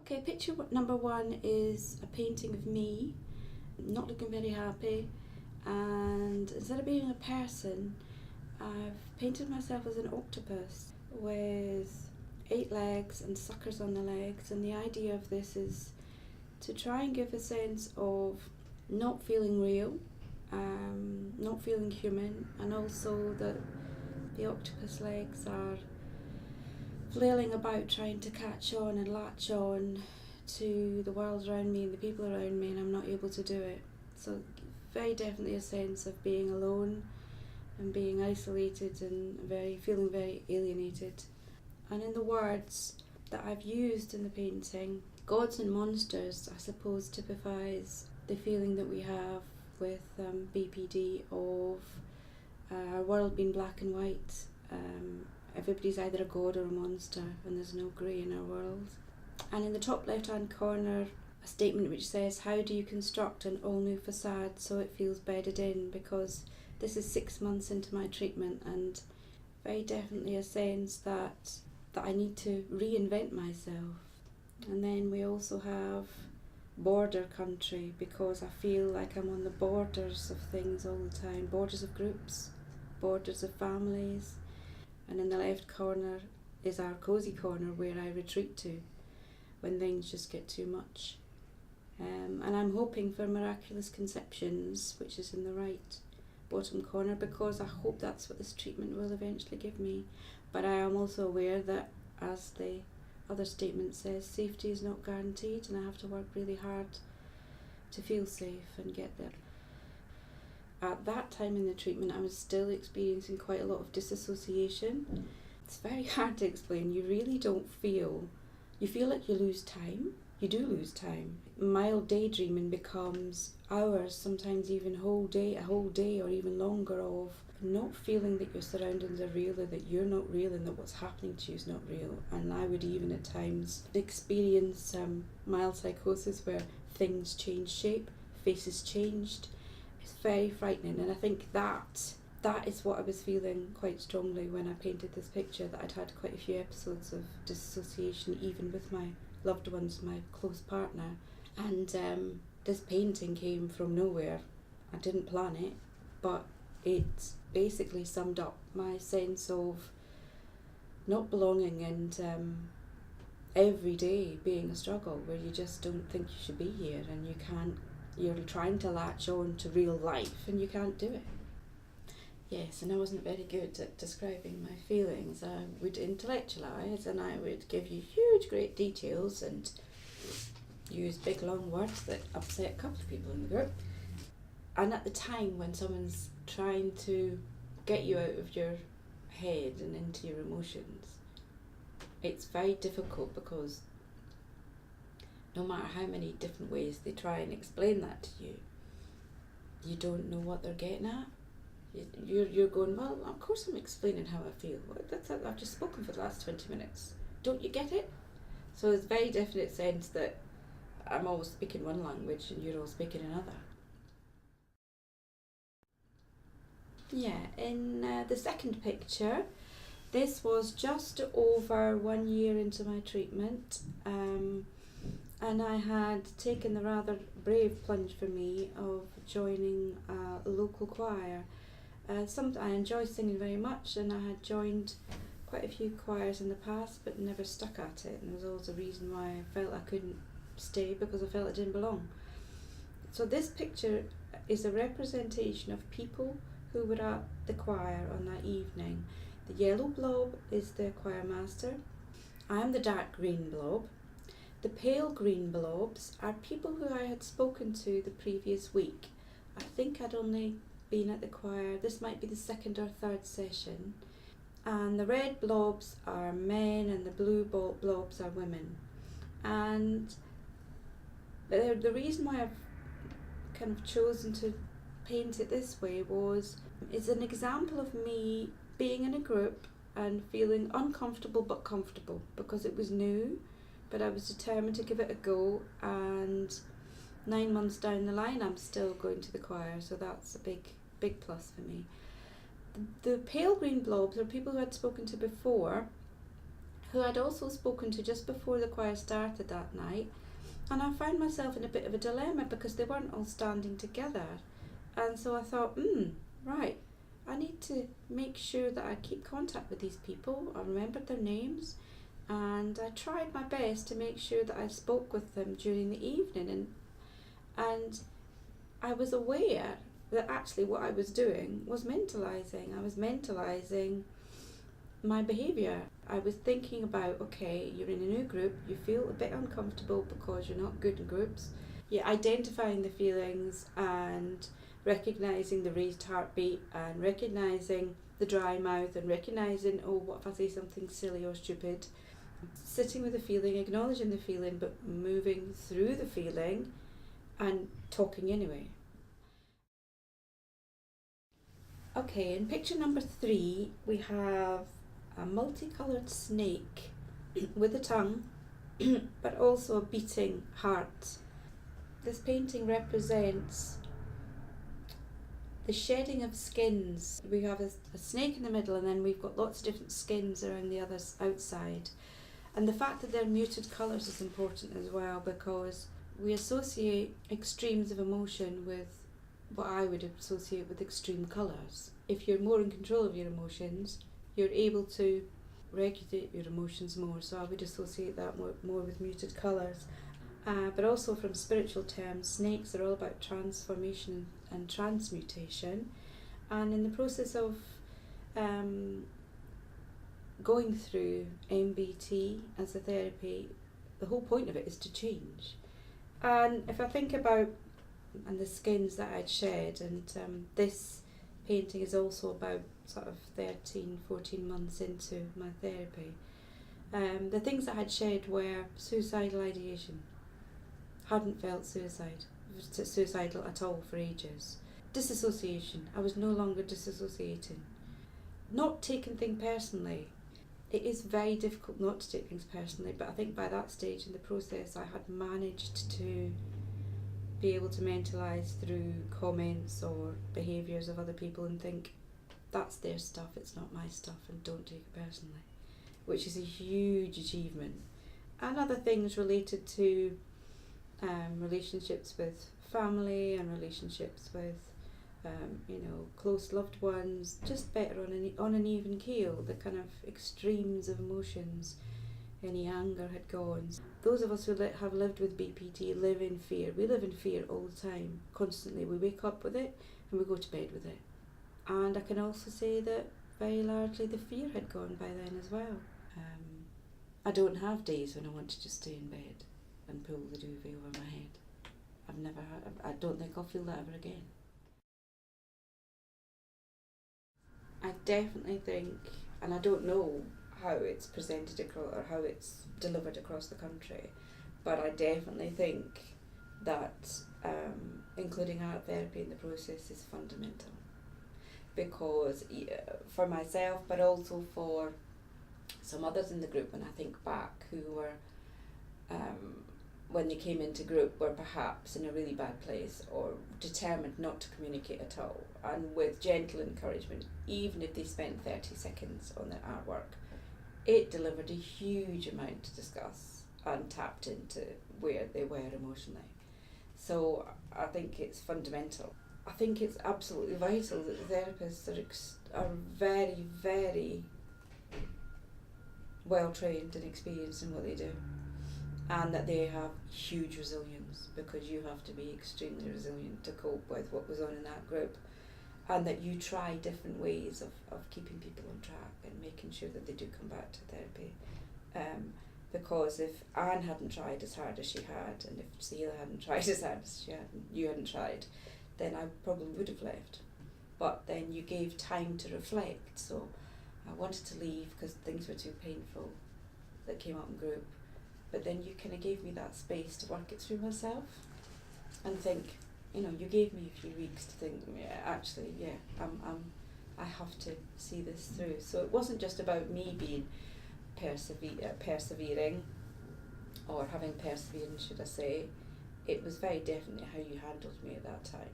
Okay, picture number one is a painting of me, not looking very happy, and instead of being a person, I've painted myself as an octopus with 8 legs and suckers on the legs, and the idea of this is to try and give a sense of not feeling real, not feeling human, and also that the octopus legs are flailing about trying to catch on and latch on to the world around me and the people around me, and I'm not able to do it. So very definitely a sense of being alone and being isolated and feeling very alienated. And in the words that I've used in the painting, gods and monsters, I suppose, typifies the feeling that we have with BPD of our world being black and white. Everybody's either a god or a monster, and there's no grey in our world. And in the top left hand corner, a statement which says, how do you construct an all new facade so it feels bedded in? Because this is 6 months into my treatment, and very definitely a sense that I need to reinvent myself. And then we also have border country, because I feel like I'm on the borders of things all the time, borders of groups, borders of families. And in the left corner is our cosy corner where I retreat to when things just get too much. And I'm hoping for miraculous conceptions, which is in the right bottom corner, because I hope that's what this treatment will eventually give me. But I am also aware that, as the other statement says, safety is not guaranteed, and I have to work really hard to feel safe and get there. At that time in the treatment, I was still experiencing quite a lot of disassociation. It's very hard to explain. You really don't feel, you feel like you lose time. You do lose time. Mild daydreaming becomes hours, sometimes even a whole day or even longer, of not feeling that your surroundings are real, or that you're not real, and that what's happening to you is not real. And I would even at times experience mild psychosis where things change shape, faces changed. It's very frightening, and I think that is what I was feeling quite strongly when I painted this picture, that I'd had quite a few episodes of disassociation, even with my loved ones, my close partner. And this painting came from nowhere. I didn't plan it, but it basically summed up my sense of not belonging, and every day being a struggle where you just don't think you should be here, and you're trying to latch on to real life and you can't do it. Yes, and I wasn't very good at describing my feelings. I would intellectualise, and I would give you huge, great details and use big, long words that upset a couple of people in the group. And at the time when someone's trying to get you out of your head and into your emotions, it's very difficult, because no matter how many different ways they try and explain that to you, you don't know what they're getting at. You're going, well, of course I'm explaining how I feel. I've just spoken for the last 20 minutes. Don't you get it? So there's a very definite sense that I'm always speaking one language and you're all speaking another. Yeah, in the second picture, this was just over 1 year into my treatment, and I had taken the rather brave plunge for me of joining a local choir. I enjoy singing very much, and I had joined quite a few choirs in the past but never stuck at it, and there was always a reason why I felt I couldn't stay, because I felt I didn't belong. So this picture is a representation of people who were at the choir on that evening. The yellow blob is the choir master. I am the dark green blob. The pale green blobs are people who I had spoken to the previous week. I think I'd only been at the choir, this might be the second or third session. And the red blobs are men, and the blue blobs are women. And the reason why I've kind of chosen to paint it this way is an example of me being in a group and feeling uncomfortable but comfortable, because it was new, but I was determined to give it a go, and 9 months down the line I'm still going to the choir, so that's a big plus for me. The pale green blobs are people who I'd spoken to before, who I'd also spoken to just before the choir started that night, and I found myself in a bit of a dilemma because they weren't all standing together. And so I thought, right, I need to make sure that I keep contact with these people. I remembered their names, and I tried my best to make sure that I spoke with them during the evening, and I was aware that actually what I was doing was mentalising. I was mentalising my behaviour. I was thinking about, okay, you're in a new group, you feel a bit uncomfortable because you're not good in groups. You're identifying the feelings and recognising the raised heartbeat and recognising the dry mouth and recognising, oh, what if I say something silly or stupid? Sitting with the feeling, acknowledging the feeling, but moving through the feeling and talking anyway. Okay, in picture number 3, we have a multicoloured snake with a tongue, but also a beating heart. This painting represents the shedding of skins. We have a snake in the middle, and then we've got lots of different skins around the others outside. And the fact that they're muted colours is important as well, because we associate extremes of emotion with what I would associate with extreme colours. If you're more in control of your emotions, you're able to regulate your emotions more, so I would associate that more with muted colours. But also from spiritual terms, snakes are all about transformation and transmutation, and in the process of going through MBT as a therapy, the whole point of it is to change. And if I think about the skins that I'd shed, and this painting is also about sort of 13-14 months into my therapy, the things that I'd shed were suicidal ideation. Hadn't felt suicidal at all for ages. Disassociation. I was no longer disassociating. Not taking things personally. It is very difficult not to take things personally, but I think by that stage in the process I had managed to be able to mentalise through comments or behaviours of other people and think, that's their stuff, it's not my stuff, and don't take it personally, which is a huge achievement. And other things related to relationships with family and relationships with close loved ones, just better on an even keel. The kind of extremes of emotions, any anger had gone. Those of us who have lived with BPD live in fear. We live in fear all the time, constantly. We wake up with it and we go to bed with it. And I can also say that very largely the fear had gone by then as well. I don't have days when I want to just stay in bed and pull the duvet over my head. I don't think I'll feel that ever again. I definitely think, and I don't know how it's presented across or how it's delivered across the country, but I definitely think that including art therapy in the process is fundamental, because for myself, but also for some others in the group, when I think back, who were when they came into group were perhaps in a really bad place or determined not to communicate at all, and with gentle encouragement, even if they spent 30 seconds on their artwork, it delivered a huge amount to discuss and tapped into where they were emotionally. So I think it's fundamental. I think it's absolutely vital that the therapists are very, very well trained and experienced in what they do, and that they have huge resilience, because you have to be extremely resilient to cope with what was on in that group, and that you try different ways of keeping people on track and making sure that they do come back to therapy. Because if Anne hadn't tried as hard as she had, and if Sheila hadn't tried as hard as you hadn't tried, then I probably would have left. But then you gave time to reflect, so I wanted to leave because things were too painful that came up in group. But then you kind of gave me that space to work it through myself and think, you gave me a few weeks to think, I have to see this through. So it wasn't just about me being persevering, or having perseverance, should I say. It was very definitely how you handled me at that time.